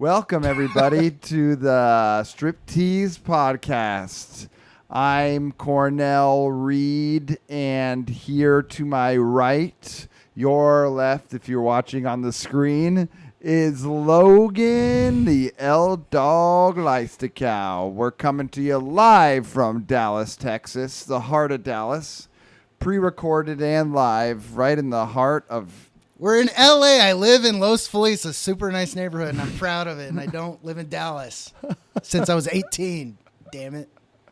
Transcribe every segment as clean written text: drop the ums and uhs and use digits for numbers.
Welcome, everybody, to the Striptease Podcast. I'm Cornell Reed, and here to my right, your left, if you're watching on the screen, is Logan, the L-Dog Leistacow. We're coming to you live from Dallas, Texas, the heart of Dallas, pre-recorded and live, right in the heart of... We're in LA. I live in Los Feliz, a super nice neighborhood, and I'm proud of it. And I don't live in Dallas since I was 18. Damn it.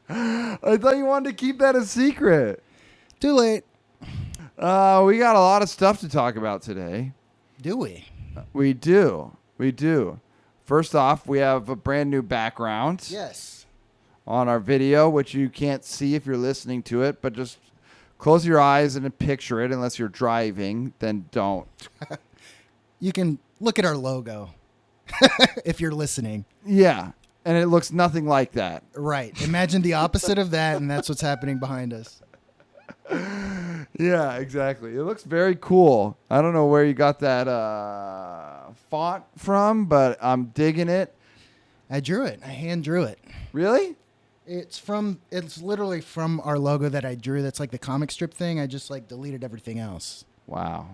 I thought you wanted to keep that a secret. Too late. We got a lot of stuff to talk about today. Do we? We do. First off, we have a brand new background. Yes. On our video, which you can't see if you're listening to it, but just close your eyes and picture it. Unless you're driving, then don't. You can look at our logo if you're listening. Yeah, and it looks nothing like that. Right. Imagine the opposite of that, and that's what's happening behind us. Yeah, exactly. It looks very cool. I don't know where you got that font from, but I'm digging it. I drew it. I hand drew it. Really? It's literally from our logo that I drew. That's like the comic strip thing. I just like deleted everything else. Wow.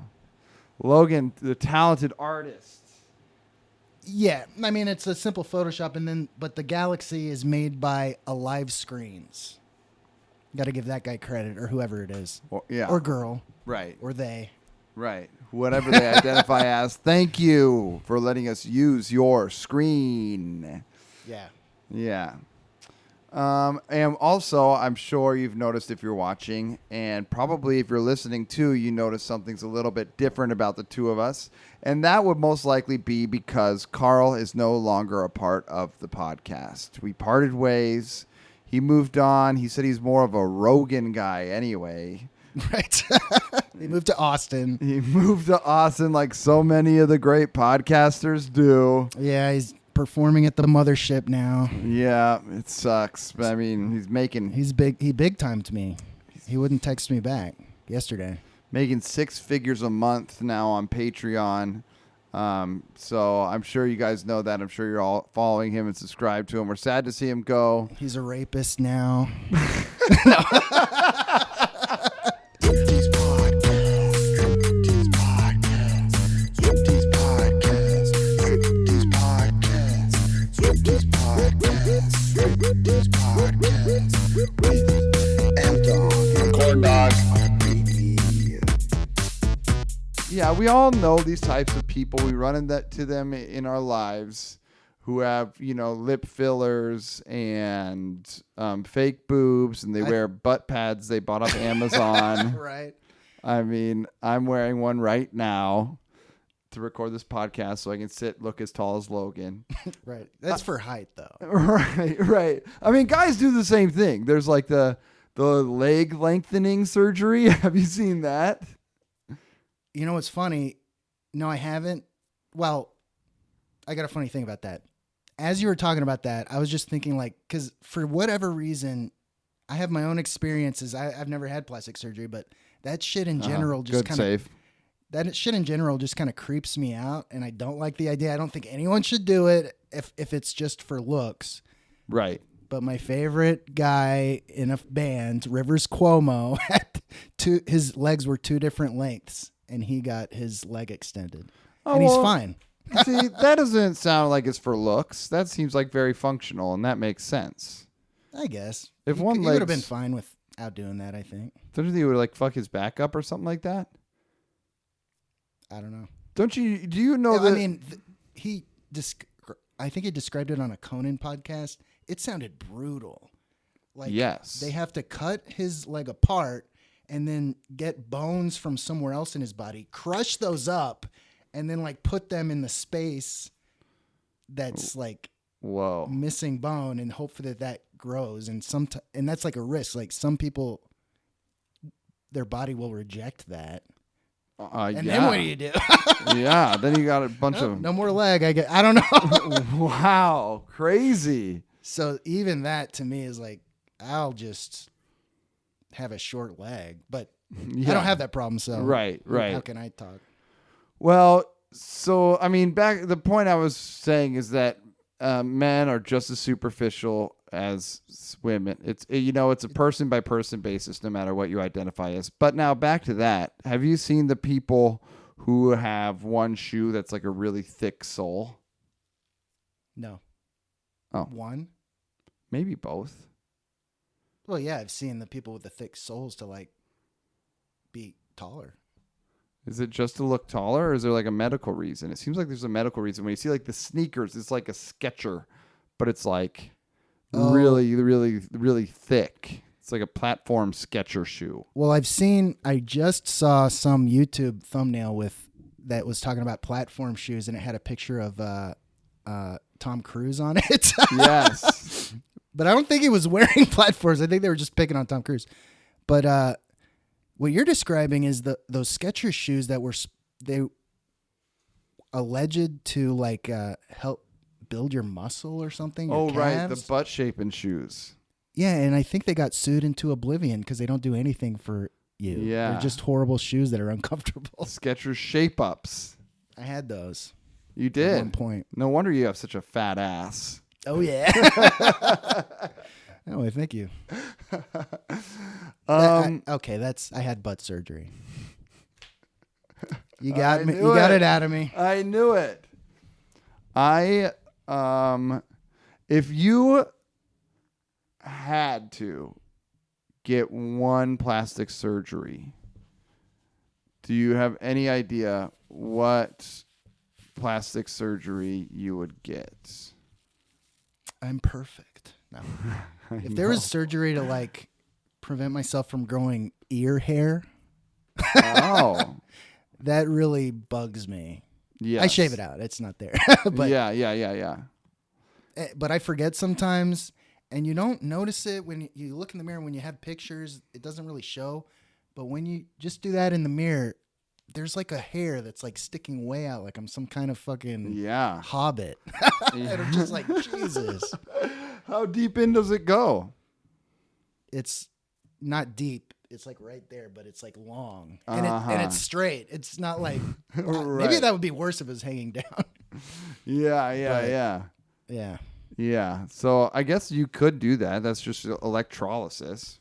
Logan, the talented artist. Yeah. I mean, it's a simple Photoshop, but the galaxy is made by Alive Screens. Got to give that guy credit, or whoever it is. Or girl. Right. Or they. Right. Whatever they identify as. Thank you for letting us use your screen. Yeah. Yeah. And also, I'm sure you've noticed if you're watching, and probably if you're listening too, you notice something's a little bit different about the two of us. And that would most likely be because Carl is no longer a part of the podcast. We parted ways. He moved on. He said he's more of a Rogan guy anyway. Right. He moved to Austin. He moved to Austin like so many of the great podcasters do. Yeah, he's performing at the mothership now. Yeah, it sucks. But I mean, He's big. He big timed me. He wouldn't text me back yesterday. Making 6 figures a month now on Patreon. So I'm sure you guys know that. I'm sure you're all following him and subscribe to him. We're sad to see him go. He's a rapist now. Yeah, we all know these types of people. We run into them in our lives who have, lip fillers and fake boobs, and they wear butt pads they bought off Amazon. Right. I mean, I'm wearing one right now to record this podcast so I can look as tall as Logan. Right. That's for height, though. Right. I mean, guys do the same thing. There's like the leg lengthening surgery. Have you seen that? You know what's funny? No, I haven't. Well, I got a funny thing about that. As you were talking about that, I was just thinking because for whatever reason, I have my own experiences. I've never had plastic surgery, but that shit in general just kind of... That shit in general just kind of creeps me out, and I don't like the idea. I don't think anyone should do it if it's just for looks. Right. But my favorite guy in a band, Rivers Cuomo, his legs were 2 different lengths, and he got his leg extended. And he's fine. See, that doesn't sound like it's for looks. That seems like very functional, and that makes sense. I guess. If he would have been fine without doing that, I think. Don't you think he would fuck his back up or something like that? I don't know. Do you know that? I mean, I think he described it on a Conan podcast. It sounded brutal. Yes. They have to cut his leg apart and then get bones from somewhere else in his body, crush those up, and then put them in the space that's whoa, missing bone, and hope that grows. And and that's a risk. Some people, their body will reject that. And then what do you do? Yeah, then you got a bunch of... No more leg. I don't know. Wow, crazy. So even that to me is I'll just have a short leg. But I don't have that problem, so right. how can I talk? Well, So, I mean, the point I was saying is that men are just as superficial as women. It's it's a person by person basis, no matter what you identify as. But now back to that. Have you seen the people who have one shoe that's like a really thick sole? No. Oh, One? maybe both. Well, yeah, I've seen the people with the thick soles to like be taller. Is it just to look taller, or is there like a medical reason? It seems like there's a medical reason. When you see like the sneakers, it's like a Sketcher, but it's like really, really, really thick. It's like a platform Sketcher shoe. Well, I just saw some YouTube thumbnail that was talking about platform shoes, and it had a picture of Tom Cruise on it. Yes. But I don't think he was wearing platforms. I think they were just picking on Tom Cruise. But what you're describing is those Skechers shoes that they alleged to like help build your muscle or something. Oh, your right, calves. the butt shaping shoes. Yeah, and I think they got sued into oblivion because they don't do anything for you. Yeah. They're just horrible shoes that are uncomfortable. Skechers shape ups. I had those. You did. At one point. No wonder you have such a fat ass. Oh yeah. Oh, thank you. Okay, I had butt surgery. You got me. You got it out of me. I knew it. If you had to get one plastic surgery, do you have any idea what plastic surgery you would get? I'm perfect. No. If there was surgery to like prevent myself from growing ear hair, oh, that really bugs me. yeah, I shave it out. It's not there. But yeah. But I forget sometimes, and you don't notice it when you look in the mirror. When you have pictures, it doesn't really show. But when you just do that in the mirror, there's like a hair that's like sticking way out, like I'm some kind of fucking hobbit. And I'm just like, Jesus. How deep in does it go? It's not deep. It's like right there, but it's like long. And it's straight. It's not like Right. Maybe that would be worse if it was hanging down. Yeah. So I guess you could do that. That's just electrolysis.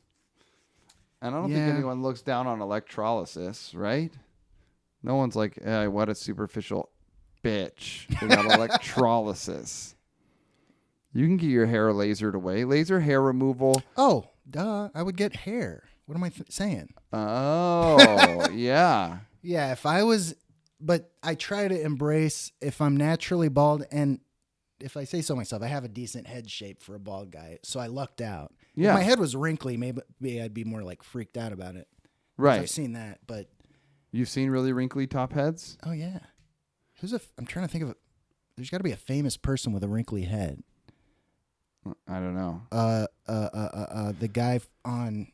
And I don't think anyone looks down on electrolysis, right? No one's like, what a superficial bitch. They got electrolysis. You can get your hair lasered away. Laser hair removal. Oh, duh. I would get hair. What am I saying? Oh, yeah. Yeah, but I try to embrace if I'm naturally bald, and if I say so myself, I have a decent head shape for a bald guy, so I lucked out. Yeah. If my head was wrinkly, maybe I'd be more like freaked out about it. Right. I've seen that, but... You've seen really wrinkly top heads? Oh, yeah. I'm trying to think of there's got to be a famous person with a wrinkly head. I don't know. The guy on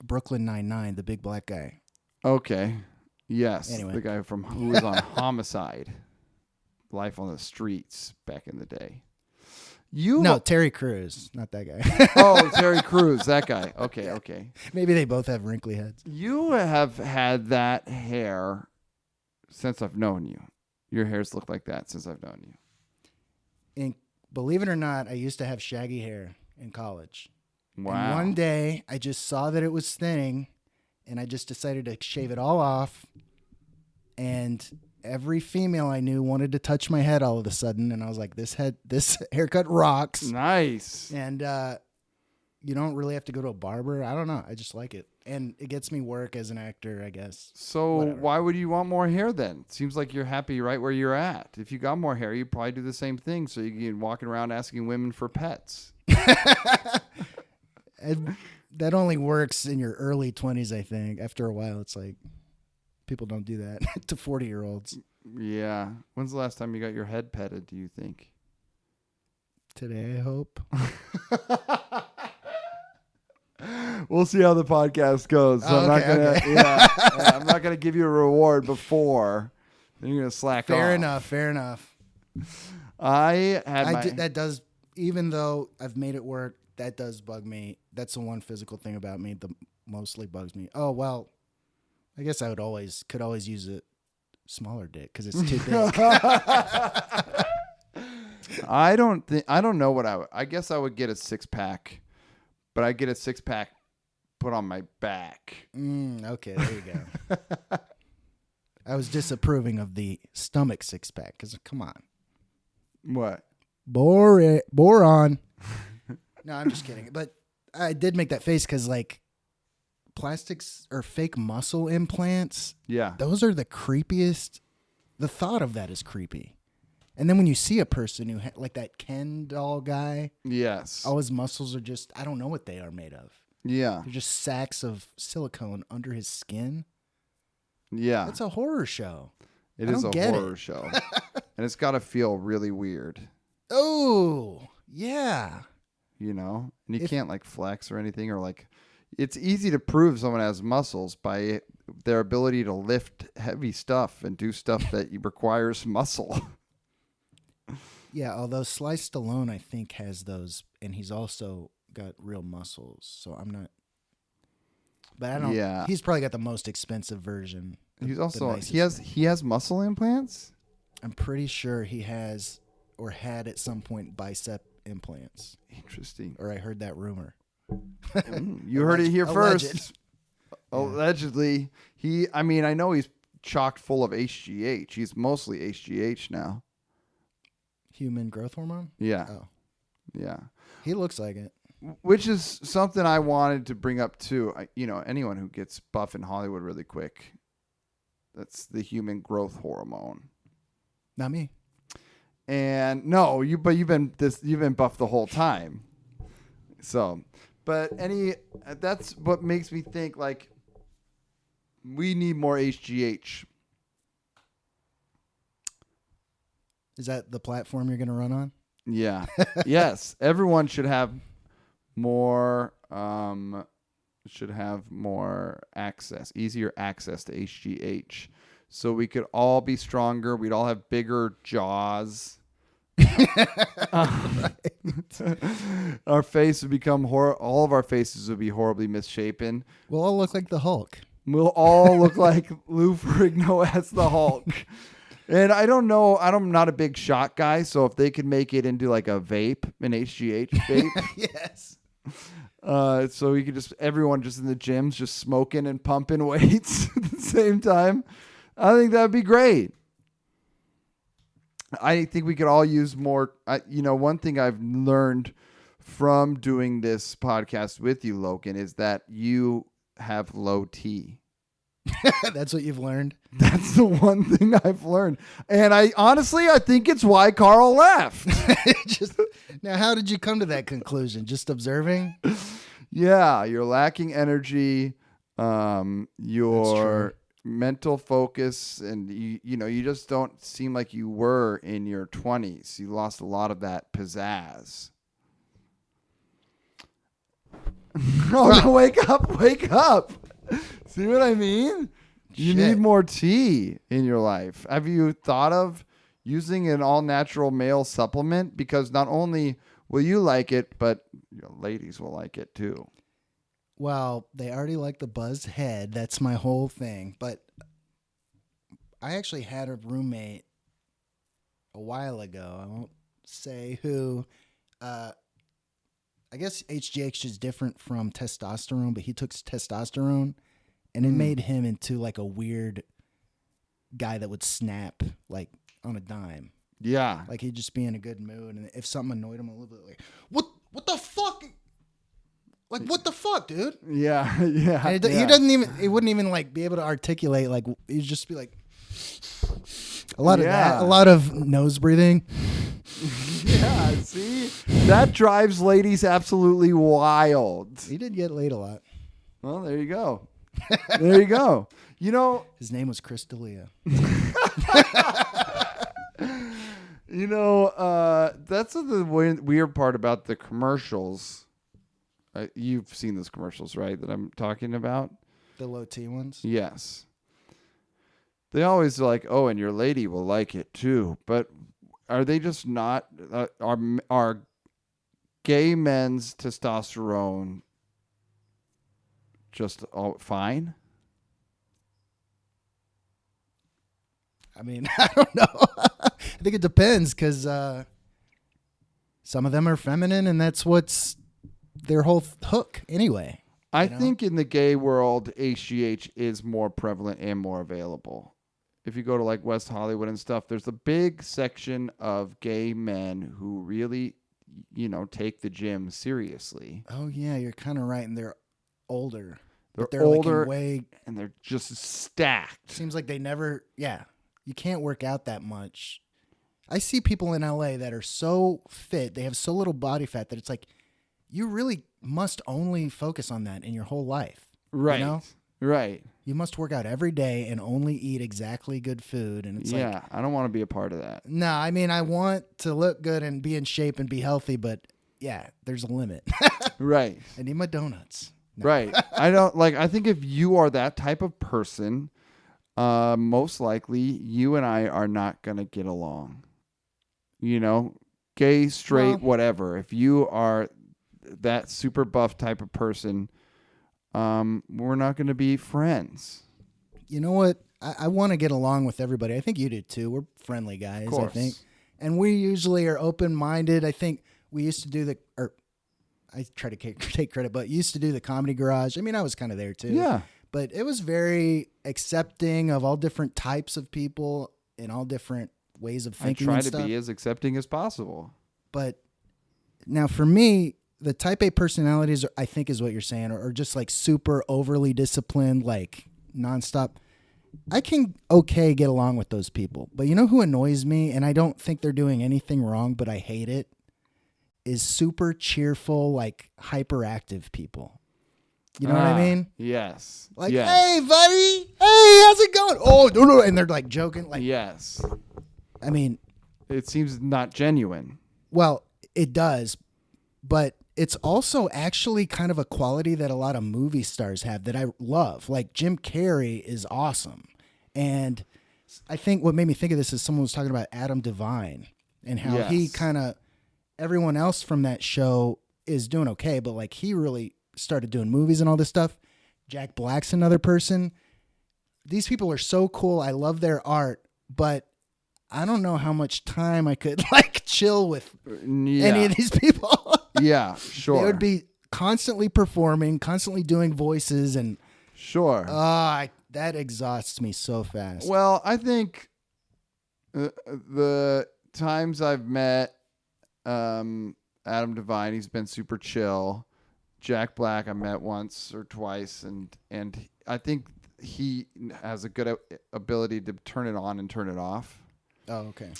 Brooklyn Nine-Nine, the big black guy. Okay. Yes. Anyway. The guy who was on Homicide. Life on the Streets back in the day. No, Terry Crews, not that guy. Oh, Terry Crews, that guy. Okay. Maybe they both have wrinkly heads. You have had that hair since I've known you. Your hair's looked like that since I've known you. And believe it or not, I used to have shaggy hair in college. Wow. And one day, I just saw that it was thinning, and I just decided to shave it all off. And every female I knew wanted to touch my head all of a sudden, and I was like, this haircut rocks. Nice. And you don't really have to go to a barber. I don't know. I just like it. And it gets me work as an actor, I guess. So Whatever. why would you want more hair then? Seems like you're happy right where you're at. If you got more hair, you'd probably do the same thing. So you can walking around asking women for pets. That only works in your early 20s, I think. After a while, it's like people don't do that to 40-year-olds. Yeah. When's the last time you got your head petted, do you think? Today, I hope. We'll see how the podcast goes. So I'm not gonna give you a reward before. Then you're gonna slack off. Fair enough. That does, even though I've made it work, that does bug me. That's the one physical thing about me that mostly bugs me. Oh well, I guess I could always use it smaller dick because it's too big. I don't know what I guess I would get a 6-pack, but I get a 6-pack put on my back. Okay, there you go. I was disapproving of the stomach 6-pack because come on. What? Boron. No, I'm just kidding. But I did make that face because like plastics or fake muscle implants. Yeah. Those are the creepiest. The thought of that is creepy. And then when you see a person who like that Ken doll guy. Yes. All his muscles are just, I don't know what they are made of. Yeah. They're just sacks of silicone under his skin. Yeah. It's a horror show. It is a horror show. And it's got to feel really weird. Oh, yeah. You know? And you can't like flex or anything, or like, it's easy to prove someone has muscles by their ability to lift heavy stuff and do stuff that requires muscle. Yeah, although Sly Stallone, I think, has those, and he's also got real muscles. So I'm not, but I don't. Yeah, he's probably got the most expensive version. He's also he has muscle implants. I'm pretty sure he has or had at some point bicep implants. Interesting. Or I heard that rumor. You heard it here first. Allegedly, I mean, I know he's chocked full of HGH. He's mostly HGH now. Human growth hormone? Yeah. Oh. Yeah. He looks like it. Which is something I wanted to bring up too. Anyone who gets buff in Hollywood really quick, that's the human growth hormone. Not me. And no, you've been buff the whole time. So, but that's what makes me think like we need more HGH. Is that the platform you're going to run on? Yeah. Yes. Everyone should have more access, easier access to HGH. So we could all be stronger. We'd all have bigger jaws. Our face would become all of our faces would be horribly misshapen. We'll all look like the Hulk. We'll all look like Lou Ferrigno as the Hulk. And I don't know, I'm not a big shot guy, so if they could make it into like a vape, an HGH vape. Yes. So we could everyone just in the gyms just smoking and pumping weights at the same time. I think that'd be great. I think we could all use more. One thing I've learned from doing this podcast with you, Logan, is that you have low T. That's what you've learned? That's the one thing I've learned. And I think it's why Carl left. Now, how did you come to that conclusion? Just observing? Yeah, you're lacking energy. Your mental focus, and you just don't seem like you were in your 20s. You lost a lot of that pizzazz. Oh, no, wake up. See what I mean? You need more tea in your life. Have you thought of using an all-natural male supplement? Because not only will you like it, but ladies will like it too. Well, they already like the buzzed head. That's my whole thing. But I actually had a roommate a while ago. I won't say who. I guess HGH is different from testosterone, but he took testosterone, and it made him into like a weird guy that would snap like on a dime. Yeah. Like he'd just be in a good mood, and if something annoyed him a little bit, like, what the fuck? Like, what the fuck, dude? Yeah, yeah. And he wouldn't even like be able to articulate. Like, he'd just be like, a lot of that, a lot of nose breathing. Yeah, see? That drives ladies absolutely wild. He did get laid a lot. Well, there you go. There you go. His name was Chris D'Elia. That's the weird part about the commercials. You've seen those commercials, right, that I'm talking about? The low T ones? Yes. They always are like, oh, and your lady will like it too. But are they just not, are gay men's testosterone just fine? I mean, I don't know. I think it depends because some of them are feminine, and that's what's their whole hook anyway. I think in the gay world, HGH is more prevalent and more available. If you go to like West Hollywood and stuff, there's a big section of gay men who really, take the gym seriously. Oh yeah, you're kind of right, and they're older. They're older, like and they're just stacked. Seems like they never. Yeah, you can't work out that much. I see people in LA that are so fit, they have so little body fat that it's like you really must only focus on that in your whole life. Right. Right. You must work out every day and only eat exactly good food. And it's like, I don't want to be a part of that. No, I mean, I want to look good and be in shape and be healthy, but yeah, there's a limit. Right. I need my donuts. No. Right. I think if you are that type of person, most likely you and I are not going to get along. Gay, straight, whatever. If you are that super buff type of person, we're not going to be friends. You know what? I want to get along with everybody. I think you do too. We're friendly guys, I think. And we usually are open-minded. I think we used to do I try to take credit, but used to do the Comedy Garage. I mean, I was kind of there too. Yeah. But it was very accepting of all different types of people and all different ways of thinking. I try to be as accepting as possible. But now for me, the type A personalities, I think is what you're saying, or just like super overly disciplined, like nonstop. I can get along with those people. But you know who annoys me, and I don't think they're doing anything wrong, but I hate it, is super cheerful, like hyperactive people. You know what I mean? Yes. Like, yes. Hey, buddy. Hey, how's it going? Oh, no. And they're like joking. Like, yes. I mean, it seems not genuine. Well, it does, but it's also actually kind of a quality that a lot of movie stars have that I love. Like Jim Carrey is awesome. And I think what made me think of this is someone was talking about Adam Devine and how he kind of, everyone else from that show is doing okay, but like he really started doing movies and all this stuff. Jack Black's another person. These people are so cool. I love their art, but I don't know how much time I could like chill with any of these people. Yeah, sure. They would be constantly performing, constantly doing voices, and sure. That exhausts me so fast. Well, I think the times I've met Adam Devine, he's been super chill. Jack Black, I met once or twice, and I think he has a good ability to turn it on and turn it off. Oh, okay.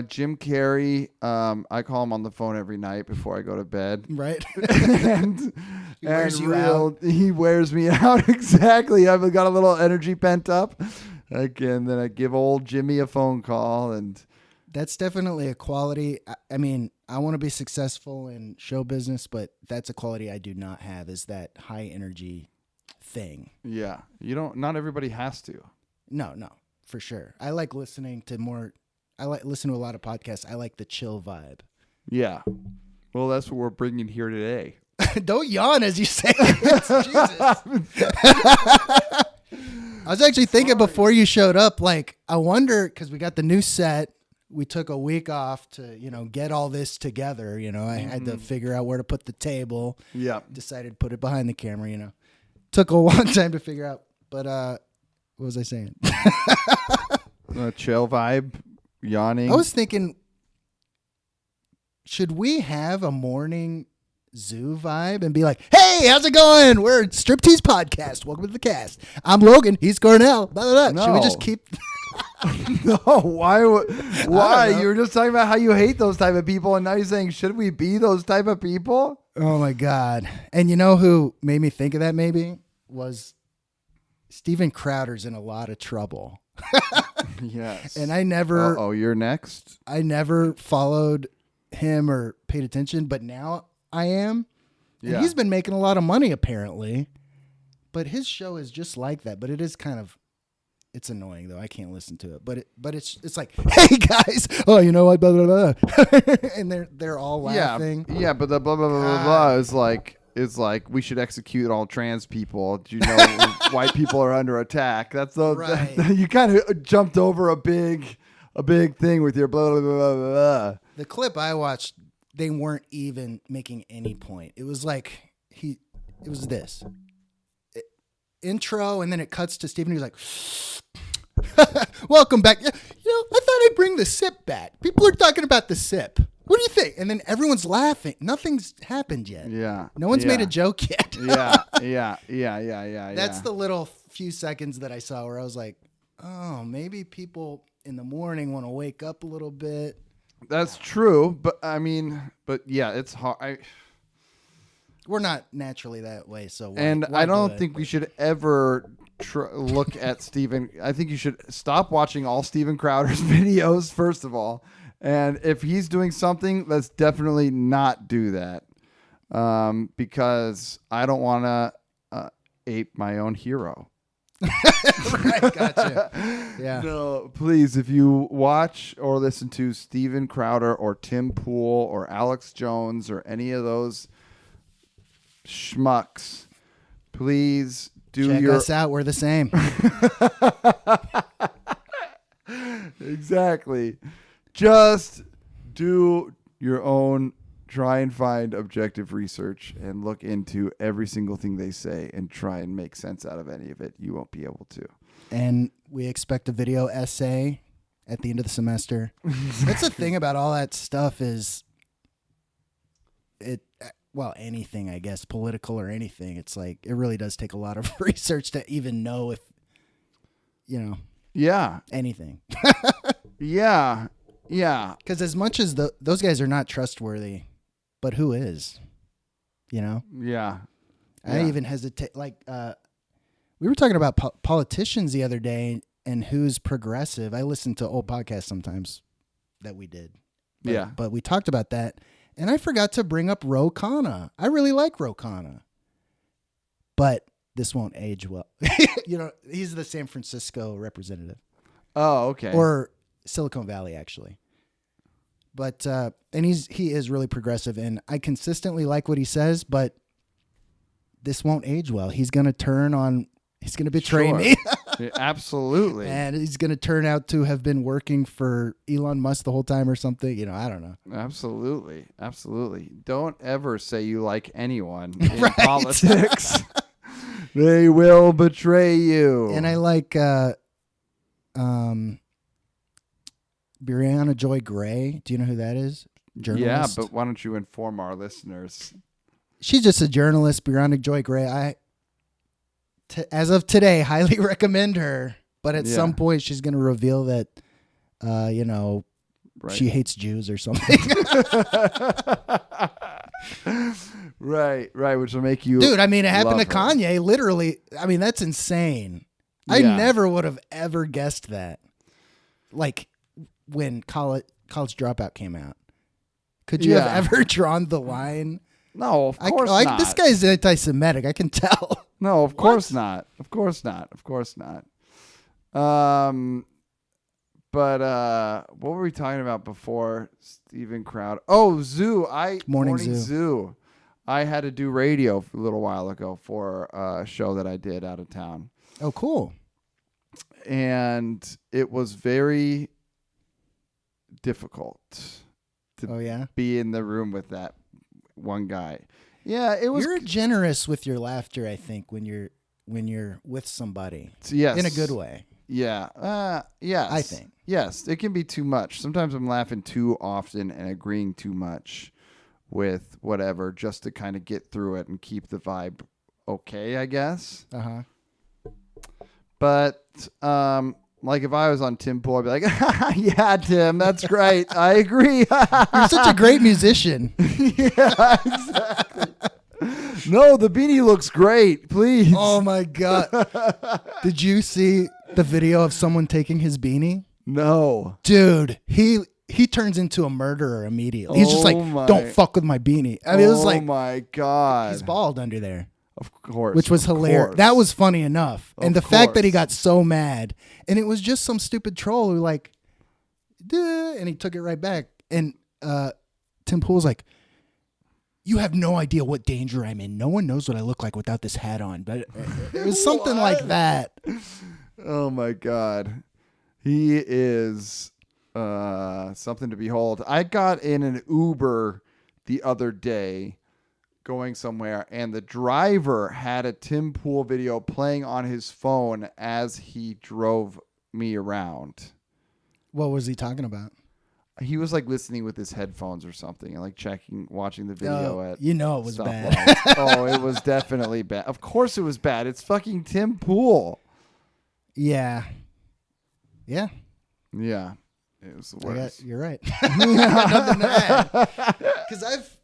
Jim Carrey, I call him on the phone every night before I go to bed. Right. and he wears you out. He wears me out, exactly. I've got a little energy pent up. Again, then I give old Jimmy a phone call. And that's definitely a quality. I mean, I want to be successful in show business, but that's a quality I do not have, is that high energy thing. Yeah. Not everybody has to. No, for sure. I like listening to listen to a lot of podcasts. I like the chill vibe. Yeah. Well, that's what we're bringing here today. Don't yawn as you say it. Jesus. I was actually thinking before you showed up, like, I wonder, because we got the new set. We took a week off to, get all this together. I had to figure out where to put the table. Yeah. Decided to put it behind the camera, Took a long time to figure out. But what was I saying? Chill vibe, yawning. I was thinking, should we have a morning zoo vibe and be like, hey, how's it going? We're Striptease Podcast. Welcome to the cast. I'm Logan. He's Cornell. Blah, blah, blah. No. Should we just keep... No, why? Why? You were just talking about how you hate those type of people, and now you're saying, should we be those type of people? Oh, my God. And you know who made me think of that maybe? Was Steven Crowder's in a lot of trouble. Yes. And I never... Oh, you're next? I never followed him or paid attention, but now I am. And he's been making a lot of money, apparently. But his show is just like that. But it is kind of... It's annoying, though. I can't listen to it. But it's like, hey, guys. Oh, you know what? Blah, blah, blah. And they're all laughing. Yeah, but the blah, blah, blah, blah, blah is like... is like, we should execute all trans people. Do you know white people are under attack? That's the Right. you kind of jumped over a big thing with your blah blah blah blah blah. The clip I watched, they weren't even making any point. It was like it was this intro, and then it cuts to Steven. He's like, "Welcome back." I thought I'd bring the sip back. People are talking about the sip. What do you think? And then everyone's laughing. Nothing's happened yet. Yeah. No one's made a joke yet. yeah. That's the little few seconds that I saw where I was like, oh, maybe people in the morning want to wake up a little bit. That's true, but yeah, it's hard. We're not naturally that way, so why I don't think we should ever look at Steven. I think you should stop watching all Steven Crowder's videos, first of all. And if he's doing something, let's definitely not do that, because I don't want to ape my own hero. Right, gotcha. Yeah. No, please, if you watch or listen to Steven Crowder or Tim Pool or Alex Jones or any of those schmucks, please check us out. We're the same. Exactly. Just do your own, try and find objective research and look into every single thing they say and try and make sense out of any of it. You won't be able to. And we expect a video essay at the end of the semester. That's the thing about all that stuff is anything, I guess, political or anything. It's like, it really does take a lot of research to even know if, anything. Yeah. Because as much as those guys are not trustworthy, but who is? Yeah. I even hesitate. Like, we were talking about politicians the other day and who's progressive. I listen to old podcasts sometimes that we did. But we talked about that, and I forgot to bring up Ro Khanna. I really like Ro Khanna, but this won't age well. He's the San Francisco representative. Oh, okay. Or Silicon Valley, actually. But and he is really progressive, and I consistently like what he says, but this won't age well. He's going to betray me. Yeah, absolutely. And he's going to turn out to have been working for Elon Musk the whole time or something. I don't know. Absolutely. Don't ever say you like anyone in politics. They will betray you. And I like Brianna Joy Gray. Do you know who that is? Journalist. Yeah, but why don't you inform our listeners? She's just a journalist, Brianna Joy Gray. As of today, highly recommend her. But at some point, she's going to reveal that, she hates Jews or something. Right, which will make you... Dude, it happened to her. Kanye, literally. That's insane. I never would have ever guessed that. Like, when College Dropout came out. Could you have ever drawn the line? No, of course not. This guy's anti-Semitic. I can tell. No, of course not. Of course not. But what were we talking about before Steven Crowder? Oh, Zoo. Morning Zoo. I had to do radio a little while ago for a show that I did out of town. Oh, cool. And it was very difficult to be in the room with that one guy. Yeah, it was. You're generous with your laughter, I think, when you're with somebody. Yes. In a good way. Yeah. Yes. I think. Yes, it can be too much. Sometimes I'm laughing too often and agreeing too much with whatever just to kind of get through it and keep the vibe okay, I guess. Uh-huh. But like if I was on Tim Pool, I'd be like, yeah, Tim, that's great. I agree. You're such a great musician. Yeah, exactly. No, the beanie looks great. Please. Oh, my God. Did you see the video of someone taking his beanie? No. Dude, he turns into a murderer immediately. He's just like, don't fuck with my beanie. It was like, oh, my God. He's bald under there. Of course. Which was hilarious. That was funny enough. And the fact that he got so mad, and it was just some stupid troll who like, duh, and he took it right back. And Tim Pool's like, you have no idea what danger I'm in. No one knows what I look like without this hat on. But it was something like that. Oh my God. He is something to behold. I got in an Uber the other day going somewhere, and the driver had a Tim Pool video playing on his phone as he drove me around. What was he talking about? He was like listening with his headphones or something and like watching the video at it was bad. Oh, it was definitely bad. Of course it was bad. It's fucking Tim Pool. Yeah. Yeah. Yeah. It was the worst. You're right. Nothing to add. Because I've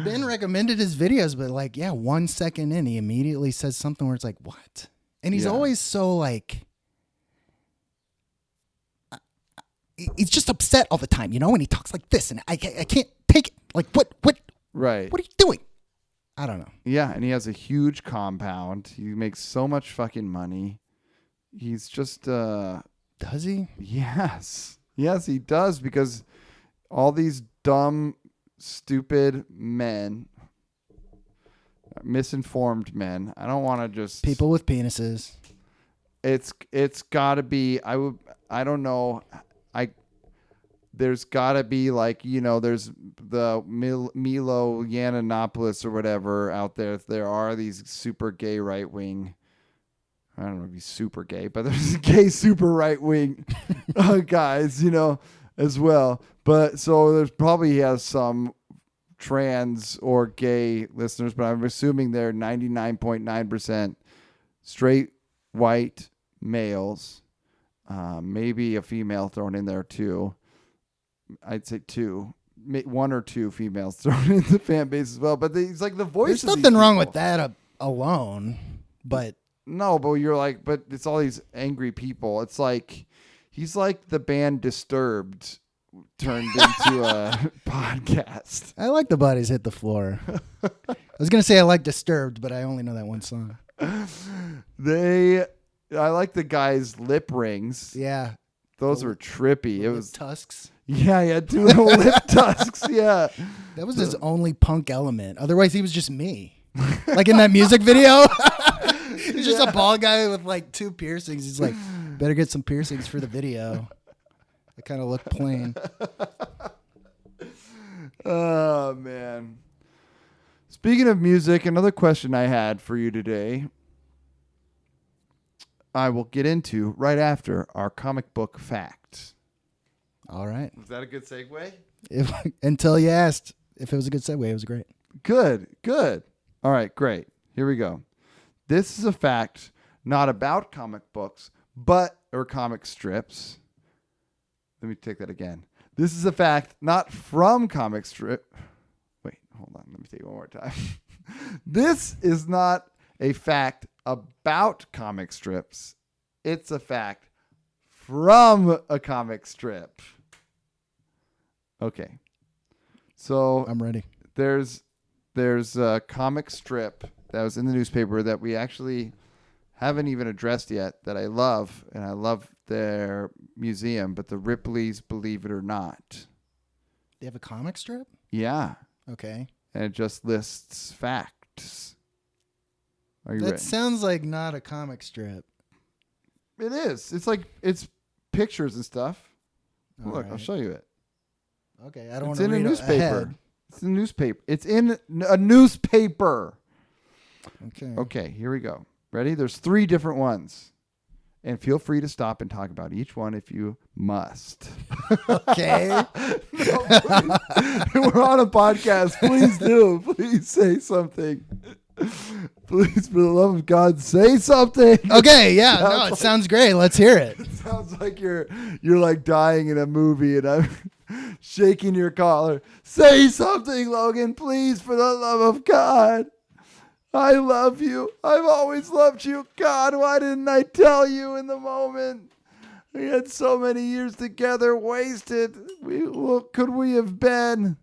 been recommended his videos, but like, 1 second in, he immediately says something where it's like, what? And he's always so like, he's just upset all the time, and he talks like this, and I can't take it. Like, what? Right. What are you doing? I don't know. Yeah, and he has a huge compound. He makes so much fucking money. He's just Does he? Yes. Yes, he does, because all these dumb, stupid men, misinformed men. I don't want to just people with penises. It's got to be I don't know. There's got to be like, there's the Milo Yiannopoulos or whatever out there. There are these super gay right wing. I don't know if he's super gay, but there's gay super right wing guys, as well. But so there's probably has some trans or gay listeners, but I'm assuming they're 99.9% straight white males. Maybe a female thrown in there too. I'd say 2, 1 or 2 females thrown in the fan base as well. But he's like the voice. There's nothing wrong with that alone, but no, but you're like, but it's all these angry people. It's like he's like the band Disturbed turned into a podcast. I like the bodies hit the floor. I was gonna say I like Disturbed, but I only know that one song. I like the guy's lip rings. Yeah. Those were trippy. It was tusks. Yeah, he had 2 little lip tusks. Yeah. That was his only punk element. Otherwise, he was just me. Like in that music video. He's just a bald guy with like 2 piercings. He's like, better get some piercings for the video. I kind of look plain. Oh, man. Speaking of music, another question I had for you today, I will get into right after our comic book facts. All right. Was that a good segue? Until you asked if it was a good segue, it was great. Good. All right, great. Here we go. This is a fact not about comic books, or comic strips. Let me take that again. This is a fact not from comic strip. Wait, hold on. Let me take it one more time. This is not a fact about comic strips. It's a fact from a comic strip. Okay. So I'm ready. There's a comic strip that was in the newspaper that we actually haven't even addressed yet that I love, and I love their museum, but the Ripley's Believe It or Not. They have a comic strip? Yeah. Okay. And it just lists facts. Are you ready? That sounds like not a comic strip. It is. It's pictures and stuff. All Look, right. I'll show you it. Okay, I don't want to read a newspaper. Ahead. It's in a newspaper. It's in a newspaper. Okay, here we go. Ready? There's 3 different ones. And feel free to stop and talk about each one if you must. Okay. No, we're on a podcast. Please do. Please say something. Please, for the love of God, say something. Okay, yeah. No, it sounds great. Let's hear it. It sounds like you're like dying in a movie and I'm shaking your collar. Say something, Logan, please, for the love of God. I love you. I've always loved you. God, why didn't I tell you in the moment? We had so many years together wasted. What could we have been?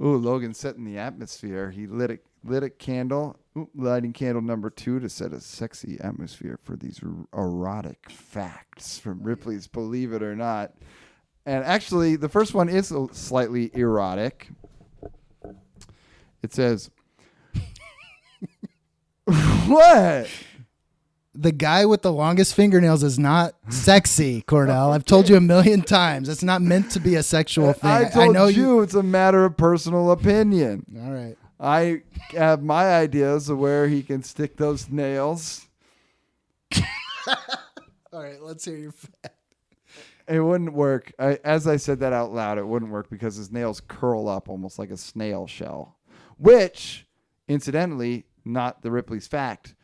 Ooh, Logan's setting the atmosphere. He lit a candle, lighting candle number 2 to set a sexy atmosphere for these erotic facts from Ripley's Believe It or Not. And actually, the first one is slightly erotic. It says, what? The guy with the longest fingernails is not sexy, Cornell. I've told you a million times. It's not meant to be a sexual thing. I told know you it's a matter of personal opinion. All right. I have my ideas of where he can stick those nails. All right, let's hear your fact. It wouldn't work. As I said that out loud, it wouldn't work because his nails curl up almost like a snail shell, which, incidentally, not the Ripley's fact.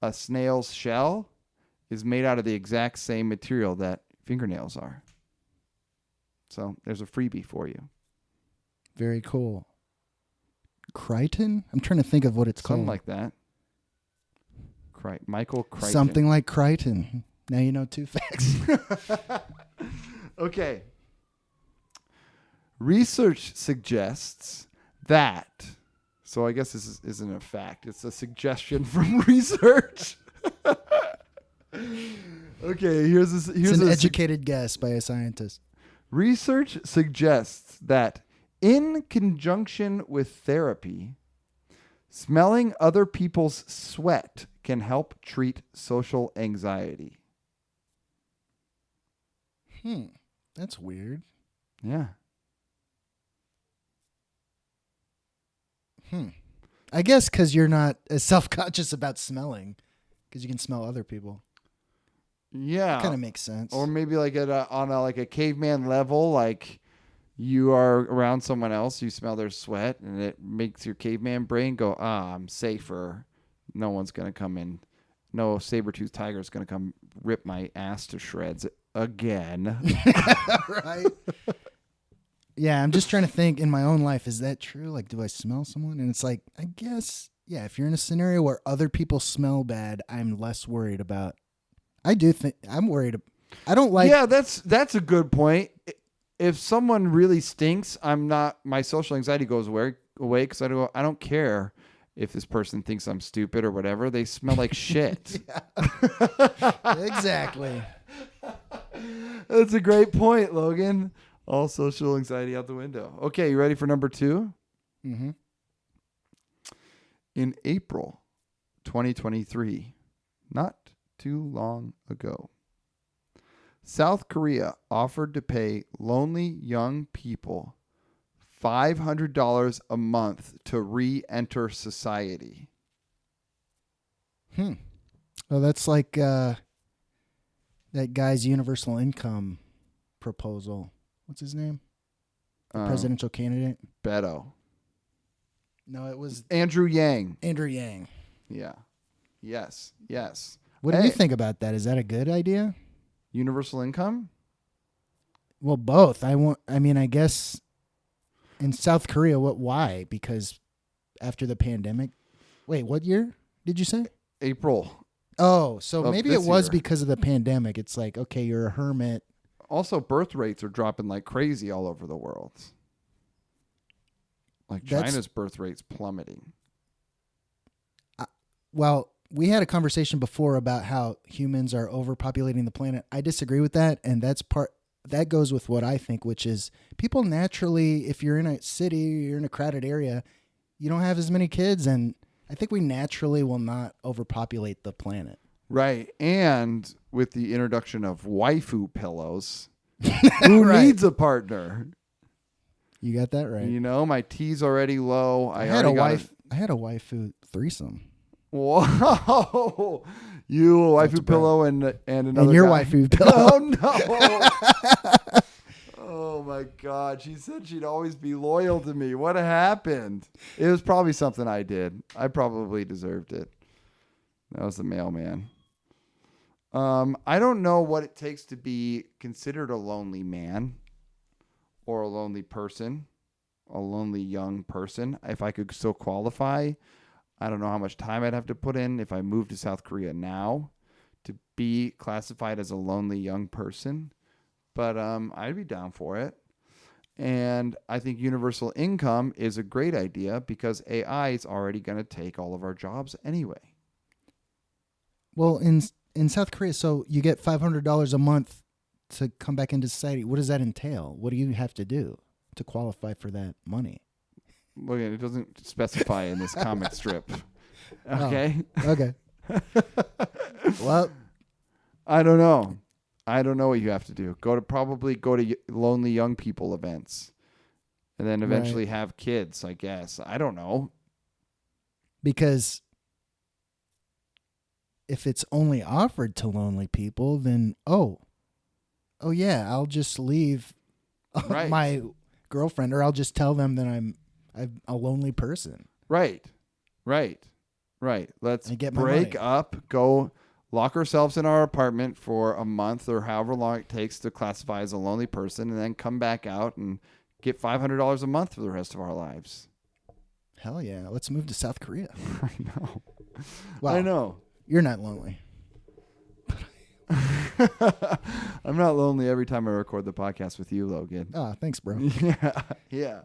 A snail's shell is made out of the exact same material that fingernails are. So there's a freebie for you. Very cool. Crichton? I'm trying to think of what it's Something called. like that. Michael Crichton. Something like Crichton. Now you know 2 facts. Okay. Research suggests that... So I guess this isn't a fact. It's a suggestion from research. Okay, here's an educated guess by a scientist. Research suggests that in conjunction with therapy, smelling other people's sweat can help treat social anxiety. That's weird. Yeah. I guess because you're not as self-conscious about smelling, because you can smell other people. Yeah. Kind of makes sense. Or maybe like on a caveman level, like you are around someone else, you smell their sweat, and it makes your caveman brain go, I'm safer. No one's going to come in. No saber-toothed tiger is going to come rip my ass to shreds again. Right. Yeah, I'm just trying to think in my own life, is that true? Like, do I smell someone? And it's like, I guess, yeah, if you're in a scenario where other people smell bad, I'm less worried about. I do think I'm worried. I don't like. Yeah, that's a good point. If someone really stinks, my social anxiety goes away because I don't care if this person thinks I'm stupid or whatever. They smell like shit. Exactly. That's a great point, Logan. All social anxiety out the window. Okay, you ready for number 2? Mm-hmm. In April 2023, not too long ago, South Korea offered to pay lonely young people $500 a month to re-enter society. Well, that's like that guy's universal income proposal. What's his name? The presidential candidate? Beto. No, it was Andrew Yang. Andrew Yang. Yeah. Yes. Yes. What do you think about that? Is that a good idea? Universal income? Well, both. I guess in South Korea, why? Because after the pandemic. Wait, what year did you say? April. Oh, so maybe it was year. because of the pandemic. It's like, okay, you're a hermit. Also, birth rates are dropping like crazy all over the world. Like China's birth rate's plummeting. Well, we had a conversation before about how humans are overpopulating the planet. I disagree with that, and that goes with what I think, which is people naturally, if you're in a city, you're in a crowded area, you don't have as many kids, and I think we naturally will not overpopulate the planet. Right. And with the introduction of waifu pillows, who Right. needs a partner? You got that right. You know, my T's already low. I had a waifu threesome. Whoa. You, a waifu pillow and another And your guy. waifu pillow. Oh, no. Oh, my God. She said she'd always be loyal to me. What happened? It was probably something I did. I probably deserved it. That was the mailman. I don't know what it takes to be considered a lonely man or a lonely person, a lonely young person. If I could still qualify, I don't know how much time I'd have to put in if I moved to South Korea now to be classified as a lonely young person. But I'd be down for it. And I think universal income is a great idea because AI is already going to take all of our jobs anyway. Well, in South Korea, so you get $500 a month to come back into society. What does that entail? What do you have to do to qualify for that money? Look, it doesn't specify in this comic strip. Okay. Oh, okay. Well, I don't know. I don't know what you have to do. Go to lonely young people events, and then eventually have kids. I guess. I don't know. Because if it's only offered to lonely people, then oh yeah, I'll just leave my girlfriend, or I'll just tell them that I'm a lonely person. Right. Let's get my break money. up, go lock ourselves in our apartment for a month or however long it takes to classify as a lonely person, and then come back out and get $500 a month for the rest of our lives. Hell yeah. Let's move to South Korea. I know. Well, I know. You're not lonely. I'm not lonely every time I record the podcast with you, Logan. Oh, thanks, bro. Yeah.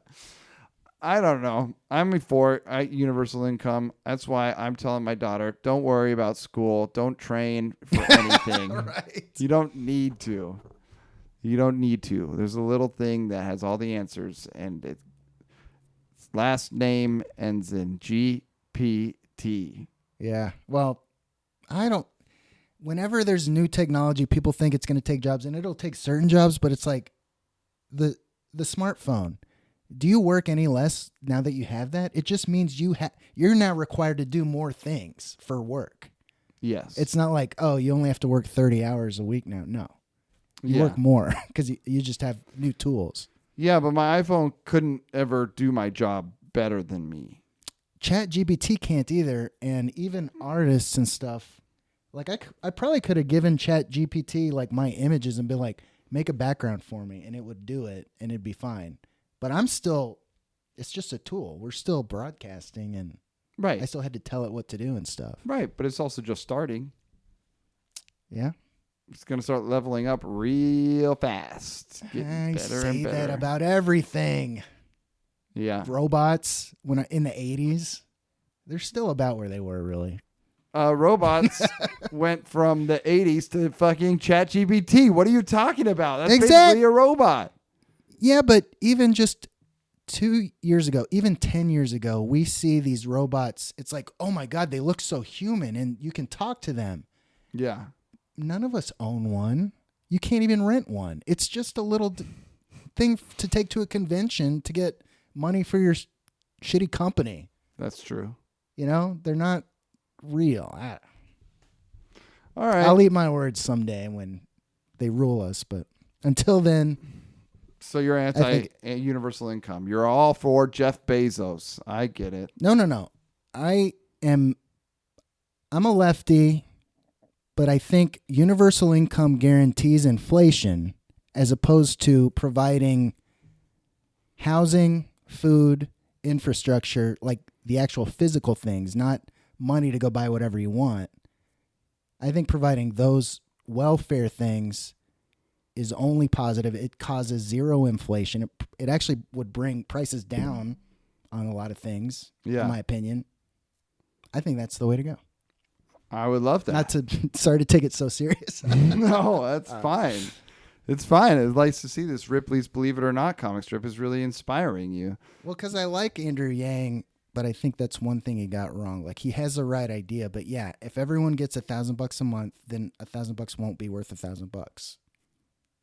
I don't know. I'm for universal income. That's why I'm telling my daughter, don't worry about school. Don't train for anything. Right. You don't need to. There's a little thing that has all the answers, and its last name ends in GPT. Yeah. Well, whenever there's new technology, people think it's going to take jobs, and it'll take certain jobs, but it's like the smartphone. Do you work any less now that you have that? It just means you're now required to do more things for work. Yes. It's not like, oh, you only have to work 30 hours a week now. No. You work more because you just have new tools. Yeah, but my iPhone couldn't ever do my job better than me. ChatGPT can't either, and even artists and stuff. Like I probably could have given ChatGPT like my images and been like, make a background for me, and it would do it, and it'd be fine. But it's just a tool. We're still broadcasting, and I still had to tell it what to do and stuff. Right, but it's also just starting. Yeah. It's going to start leveling up real fast. I say that about everything. Yeah. Robots, in the 80s, they're still about where they were, really. Robots went from the 80s to fucking ChatGPT. What are you talking about? That's Exactly. basically a robot. Yeah, but even just 2 years ago, even 10 years ago, we see these robots. It's like, oh my God, they look so human, and you can talk to them. Yeah. None of us own one. You can't even rent one. It's just a little thing to take to a convention to get money for your shitty company. That's true. They're not real. All right. I'll eat my words someday when they rule us, but until then. So you're anti-universal income. You're all for Jeff Bezos. I get it. No. I'm a lefty, but I think universal income guarantees inflation as opposed to providing housing, food, infrastructure, like the actual physical things, not money to go buy whatever you want. I think providing those welfare things is only positive. It causes zero inflation. It actually would bring prices down on a lot of things, in my opinion. I think that's the way to go. I would love that. Sorry to take it so serious. No, that's fine. It's fine. It's nice to see this Ripley's Believe It or Not comic strip is really inspiring you. Well, because I like Andrew Yang, but I think that's one thing he got wrong. Like, he has the right idea, but yeah, if everyone gets $1,000 a month, then $1,000 won't be worth $1,000.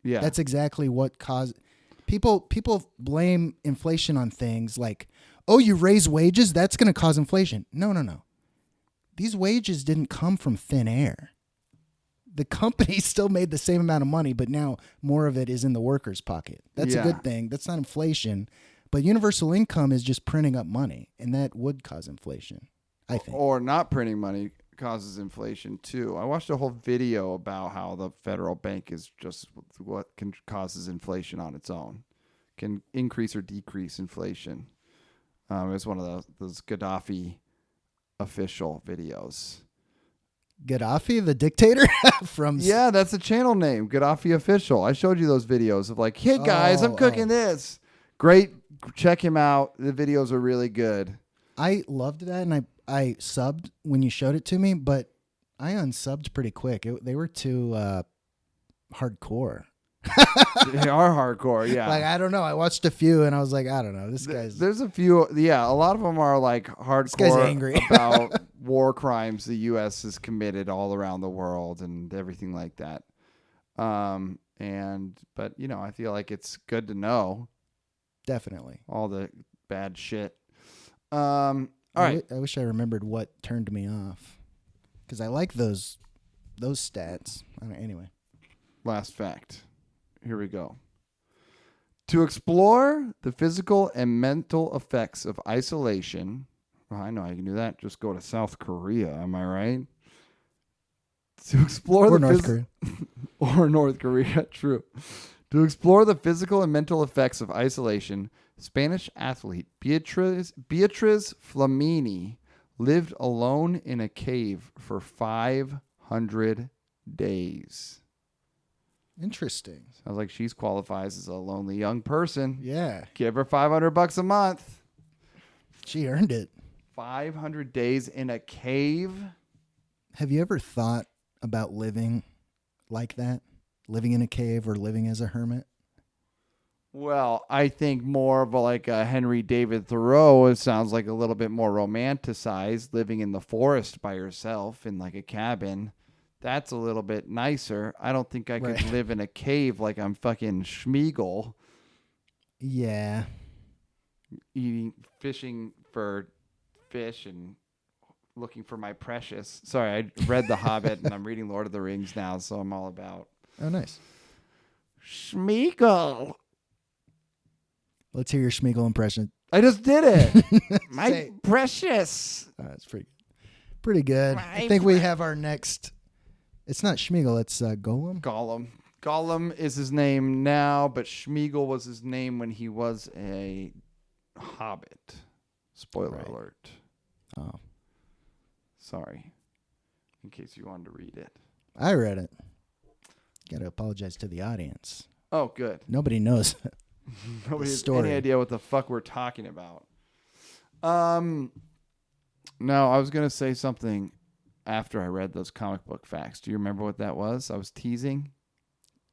Yeah, that's exactly what caused people blame inflation on things like, oh, you raise wages, that's going to cause inflation. No. These wages didn't come from thin air. The company still made the same amount of money, but now more of it is in the worker's pocket. That's a good thing. That's not inflation. But universal income is just printing up money, and that would cause inflation, I think. Or not printing money causes inflation too. I watched a whole video about how the federal bank is just what causes inflation on its own, can increase or decrease inflation. It's one of those Gaddafi official videos. Gaddafi, the dictator? Yeah, that's the channel name, Gaddafi Official. I showed you those videos of like, hey guys, I'm cooking this. Great, check him out. The videos are really good. I loved that, and I subbed when you showed it to me, but I unsubbed pretty quick. They were too hardcore. They are hardcore, yeah. Like, I don't know. I watched a few and I was like, I don't know. This guy's There's a few, yeah. A lot of them are like guy's hardcore angry. about war crimes the U.S. has committed all around the world and everything like that. But I feel like it's good to know definitely. all the bad shit. All right. I wish I remembered what turned me off because I like those stats. Anyway. Last fact. Here we go. To explore the physical and mental effects of isolation. Well, I know I can do that. Just go to South Korea. Am I right? To explore Or North Korea. Or North Korea. True. To explore the physical and mental effects of isolation, Spanish athlete Beatriz Flamini lived alone in a cave for 500 days. Interesting. Sounds like she's qualifies as a lonely young person. Yeah. Give her $500 a month. She earned it. 500 days in a cave. Have you ever thought about living like that? Living in a cave or living as a hermit? Well, I think more of like a Henry David Thoreau. It sounds like a little bit more romanticized, living in the forest by yourself in like a cabin. That's a little bit nicer. I don't think I could live in a cave like I'm fucking Schmeagol. Yeah. Fishing for fish and looking for my precious. Sorry, I read The Hobbit and I'm reading Lord of the Rings now, so I'm all about. Oh, nice. Schmeagol. Let's hear your Schmeagol impression. I just did it. My precious. That's pretty good. I think we have our next. It's not Schmeagol. It's Golem. Gollum is his name now, but Schmeagol was his name when he was a hobbit. Spoiler alert. Oh. Sorry. In case you wanted to read it. I read it. Got to apologize to the audience. Oh, good. Nobody knows. Nobody has any idea what the fuck we're talking about. No, I was going to say something after I read those comic book facts. Do you remember what that was? I was teasing.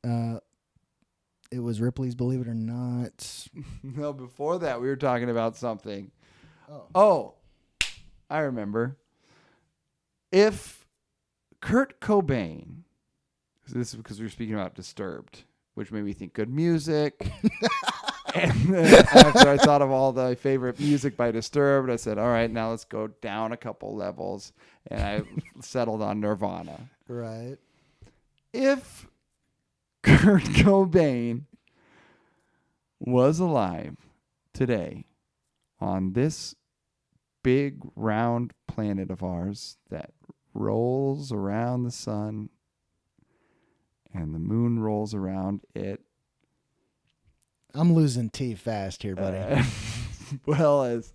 It was Ripley's Believe It or Not. No, before that, we were talking about something. Oh, I remember. If Kurt Cobain, this is because we were speaking about Disturbed, which made me think good music. And then after I thought of all the favorite music by Disturbed, I said, all right, now let's go down a couple levels. And I settled on Nirvana. Right. If Kurt Cobain was alive today on this big round planet of ours that rolls around the sun and the moon rolls around it, I'm losing T fast here, buddy. well as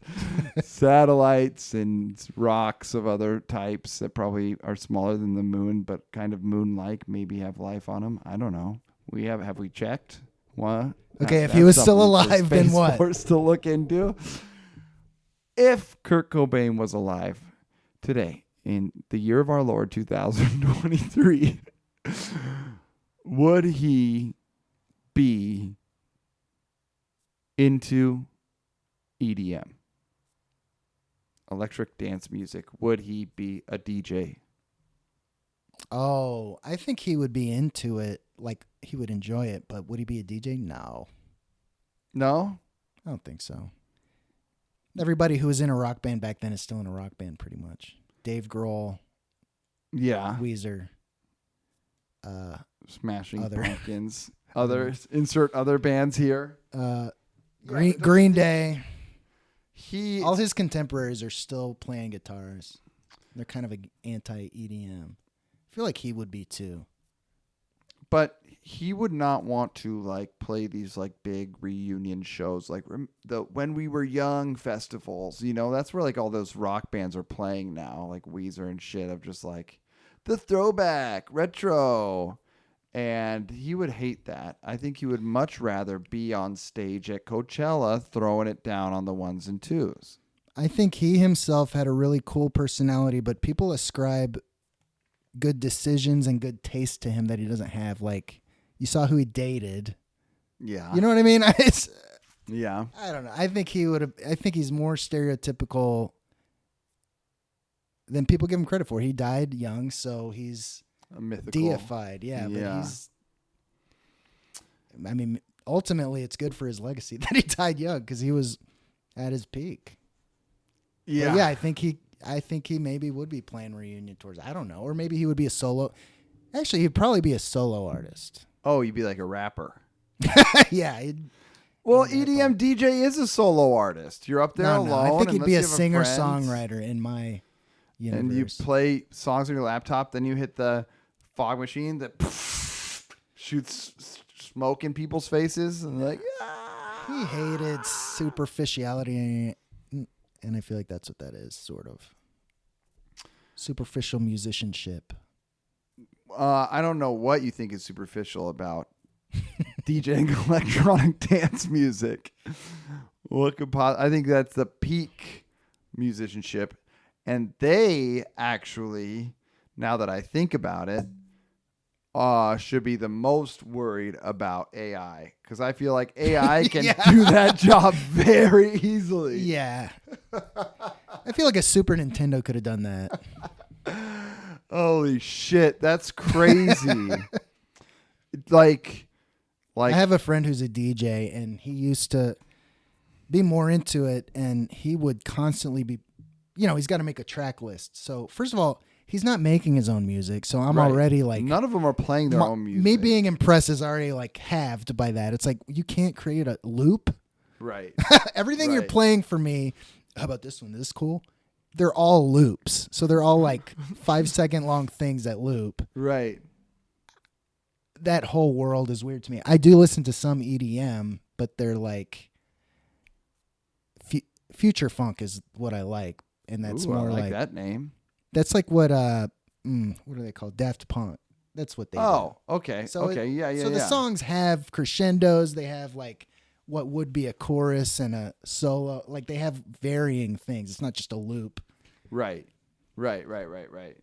satellites and rocks of other types that probably are smaller than the moon, but kind of moon-like, maybe have life on them. I don't know. Have we checked? What? Okay, if he was still alive, then what? Force to look into. If Kurt Cobain was alive today in the year of our Lord 2023, would he be into EDM, electric dance music? Would he be a DJ? Oh, I think he would be into it. Like, he would enjoy it, but would he be a DJ? No. No? I don't think so. Everybody who was in a rock band back then is still in a rock band, pretty much. Dave Grohl. Yeah. Weezer. Smashing Pumpkins. Others. Insert other bands here. Green Day. All his contemporaries are still playing guitars. They're kind of an anti-EDM. I feel like he would be too. But he would not want to like play these like big reunion shows, like the When We Were Young festivals. You know, that's where like all those rock bands are playing now, like Weezer and shit, of just like the throwback retro. And he would hate that. I think he would much rather be on stage at Coachella throwing it down on the ones and twos. I think he himself had a really cool personality, but people ascribe good decisions and good taste to him that he doesn't have. Like, You saw who he dated. Yeah. You know what I mean? Yeah. I don't know. I think he's more stereotypical than people give him credit for. He died young, so he's A mythical. deified. Yeah, but I mean, ultimately, it's good for his legacy that he died young because he was at his peak. Yeah. But yeah, I think he maybe would be playing reunion tours. I don't know, or maybe he would be a solo. Actually, he'd probably be a solo artist. Oh, you'd be like a rapper. Yeah. Well, EDM DJ is a solo artist. You're up there alone. I think he'd be a unless you have singer-songwriter in my universe. And you play songs on your laptop, then you hit the fog machine that shoots smoke in people's faces, and like, He hated superficiality, and I feel like that's what that is, sort of. Superficial musicianship. I don't know what you think is superficial about DJing electronic dance music. What could I think that's the peak musicianship, and they actually, now that I think about it, should be the most worried about AI, because I feel like AI can do that job very easily. Yeah. I feel like a Super Nintendo could have done that. Holy shit, that's crazy. like I have a friend who's a DJ, and he used to be more into it, and he would constantly be, he's got to make a track list. So first of all, he's not making his own music, so I'm already like, none of them are playing their own music. Me being impressed is already like halved by that. It's like, you can't create a loop. Right. Everything you're playing for me, how about this one? Is this cool? They're all loops. So they're all like 5-second long things that loop. Right. That whole world is weird to me. I do listen to some EDM, but they're like future funk is what I like, and that's more I like like that name. That's like what are they called? Daft Punk. That's what they do. Oh, okay. So yeah. So the songs have crescendos. They have like what would be a chorus and a solo. Like they have varying things. It's not just a loop. Right. And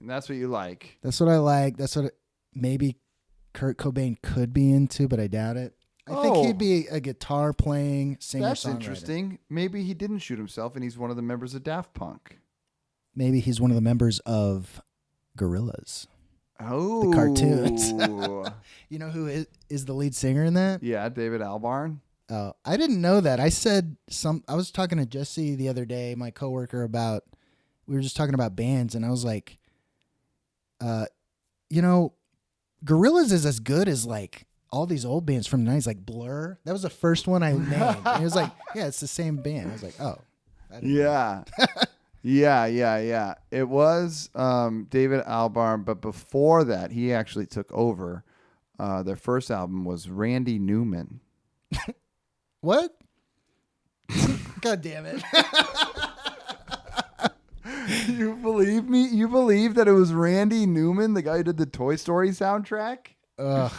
that's what you like. That's what I like. That's what maybe Kurt Cobain could be into, but I doubt it. I think he'd be a guitar playing singer-songwriter. That's interesting. Maybe he didn't shoot himself, and he's one of the members of Daft Punk. Maybe he's one of the members of Gorillaz. Oh. The cartoons. You know who is the lead singer in that? Yeah, David Albarn. Oh, I didn't know that. I was talking to Jesse the other day, my coworker, we were just talking about bands, and I was like, Gorillaz is as good as like all these old bands from the 90s, like Blur. That was the first one I named. And it was like, yeah, it's the same band. I was like, oh. Yeah. Yeah. It was David Albarn, but before that, he actually took over. Their first album was Randy Newman. What? God damn it. You believe me? You believe that it was Randy Newman, the guy who did the Toy Story soundtrack? Ugh,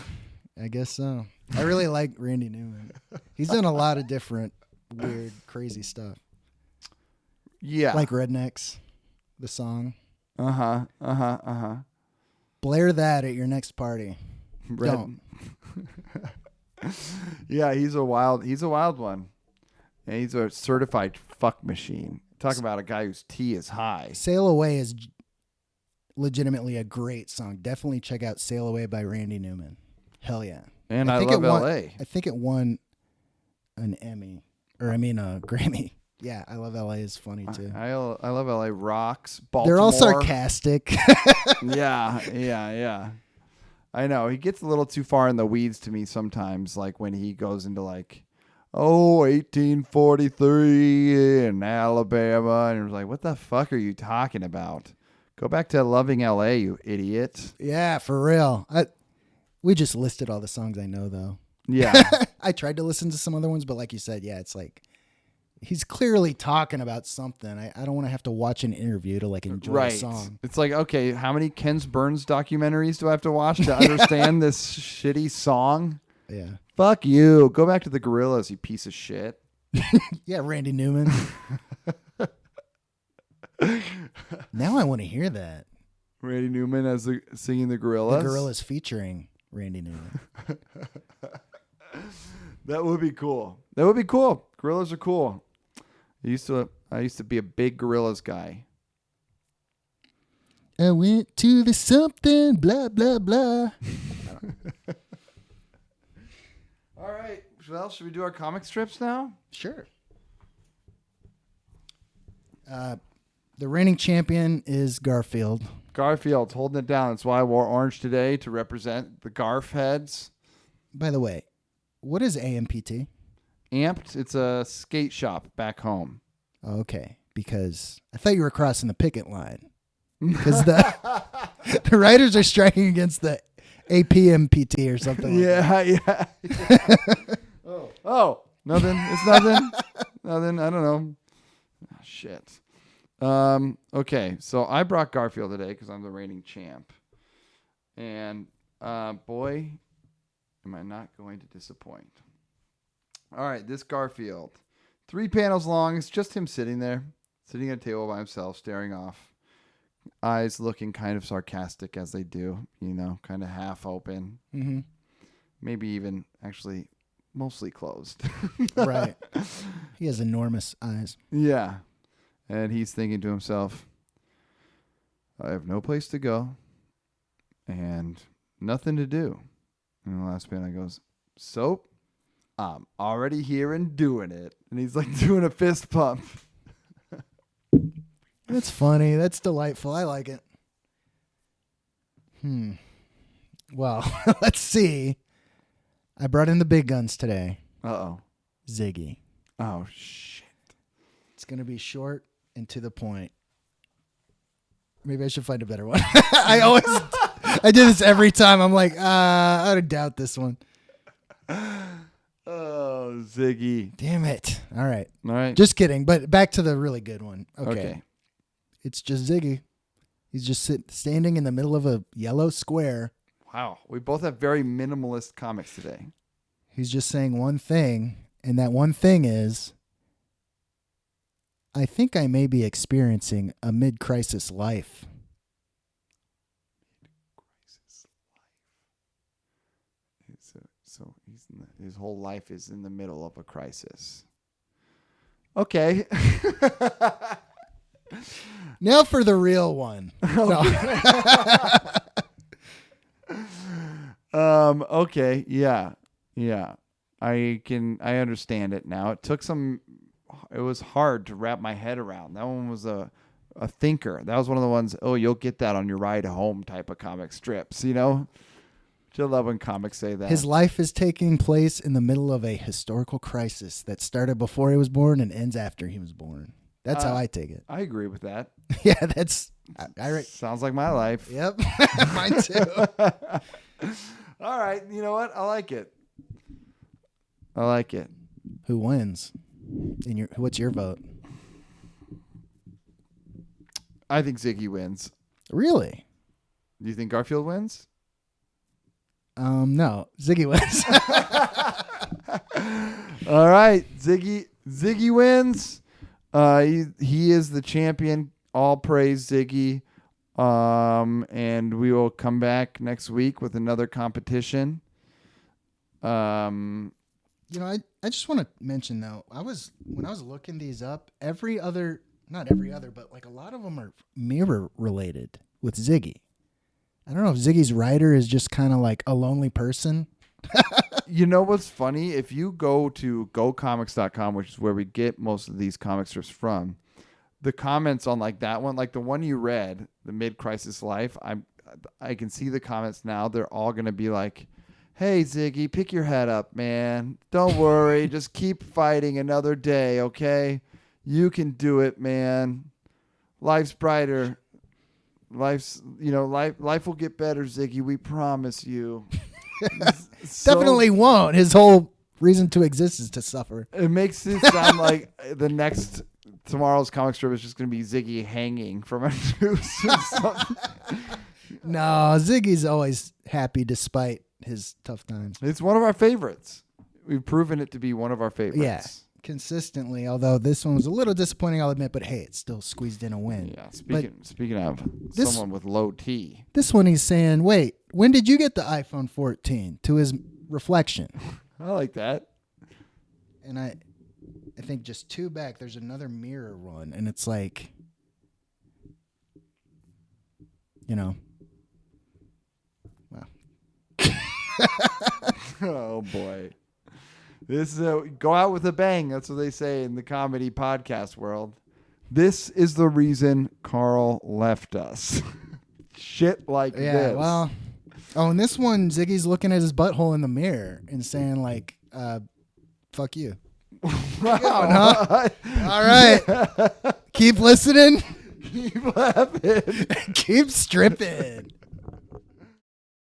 I guess so. I really like Randy Newman. He's done a lot of different weird, crazy stuff. Yeah. Like Rednecks, the song. Uh-huh. Blare that at your next party. Don't. Yeah, he's a wild one. And he's a certified fuck machine. Talk about a guy whose T is high. Sail Away is legitimately a great song. Definitely check out Sail Away by Randy Newman. Hell yeah. And I love L.A. I think it won an Emmy. Or a Grammy. Yeah, I Love L.A. is funny too. I love L.A. rocks. Baltimore. They're all sarcastic. Yeah. I know. He gets a little too far in the weeds to me sometimes, like when he goes into like, 1843 in Alabama. And it was like, what the fuck are you talking about? Go back to Loving L.A., you idiot. Yeah, for real. We just listed all the songs I know, though. Yeah. I tried to listen to some other ones, but like you said, yeah, it's like he's clearly talking about something. I don't want to have to watch an interview to like enjoy a song. It's like, okay, how many Ken Burns documentaries do I have to watch to understand this shitty song? Yeah. Fuck you. Go back to the Gorillaz, you piece of shit. Yeah, Randy Newman. Now I want to hear that. Randy Newman as singing the Gorillaz? The Gorillaz featuring Randy Newman. That would be cool. That would be cool. Gorillas are cool. I used to be a big gorillas guy. I went to the something, blah, blah, blah. All right. Well, should we do our comic strips now? Sure. The reigning champion is Garfield. Garfield's holding it down. That's why I wore orange today, to represent the Garf heads. By the way, what is AMPT? Amped. It's a skate shop back home. Okay, because I thought you were crossing the picket line. Because the writers are striking against the APMPT or something. Yeah. Oh, nothing. It's nothing. Nothing. I don't know. Oh, shit. Okay, so I brought Garfield today because I'm the reigning champ. And boy, am I not going to disappoint. All right, this Garfield. 3 panels long. It's just him sitting there, sitting at a table by himself, staring off. Eyes looking kind of sarcastic as they do, kind of half open. Mm-hmm. Maybe even actually mostly closed. Right. He has enormous eyes. Yeah. And he's thinking to himself, I have no place to go and nothing to do. And the last panel goes, Soap, I'm already here and doing it. And he's like doing a fist pump. That's funny. That's delightful. I like it. Well, let's see. I brought in the big guns today. Uh-oh. Ziggy. Oh, shit. It's going to be short and to the point. Maybe I should find a better one. I do this every time. I'm like, I would doubt this one. Oh, Ziggy. Damn it. All right. All right. Just kidding. But back to the really good one. Okay. It's just Ziggy. He's just standing in the middle of a yellow square. Wow. We both have very minimalist comics today. He's just saying one thing, and that one thing is, I think I may be experiencing a mid-crisis life. So his whole life is in the middle of a crisis. Okay. Now for the real one. Okay. Yeah. I understand it now. It was hard to wrap my head around. That one was a thinker. That was one of the ones, you'll get that on your ride home type of comic strips, I love when comics say that. His life is taking place in the middle of a historical crisis that started before he was born and ends after he was born. That's how I take it. I agree with that. Yeah, that's... Sounds like my life. Yep, mine too. All right, you know what? I like it. Who wins? What's your vote? I think Ziggy wins. Really? Do you think Garfield wins? No, Ziggy wins. All right, Ziggy wins. He is the champion. All praise Ziggy. And we will come back next week with another competition. I just want to mention though, when I was looking these up, not every other, but like a lot of them are mirror related with Ziggy. I don't know if Ziggy's writer is just kind of like a lonely person. You know what's funny? If you go to gocomics.com, which is where we get most of these comic strips from, the comments on like that one, like the one you read, the mid-crisis life, I can see the comments now. They're all going to be like, hey, Ziggy, pick your head up, man. Don't worry. Just keep fighting another day, okay? You can do it, man. Life's brighter. Life will get better, Ziggy. We promise you. Definitely won't. His whole reason to exist is to suffer. It makes it sound like tomorrow's comic strip is just going to be Ziggy hanging from a noose or something. No, Ziggy's always happy despite his tough times. It's one of our favorites. We've proven it to be one of our favorites. Yeah, consistently. Although this one was a little disappointing, I'll admit. But hey, it still squeezed in a win. Yeah. Speaking of someone with low T, this one he's saying, "Wait, when did you get the iPhone 14?" To his reflection. I like that. And I think just 2 back, there's another mirror one, and it's like, wow. Oh boy. This is go out with a bang. That's what they say in the comedy podcast world. This is the reason Carl left us. Shit like this. Well. Oh, and this one, Ziggy's looking at his butthole in the mirror and saying like, fuck you. Wow. Huh? All right. Keep listening. Keep laughing. Keep stripping.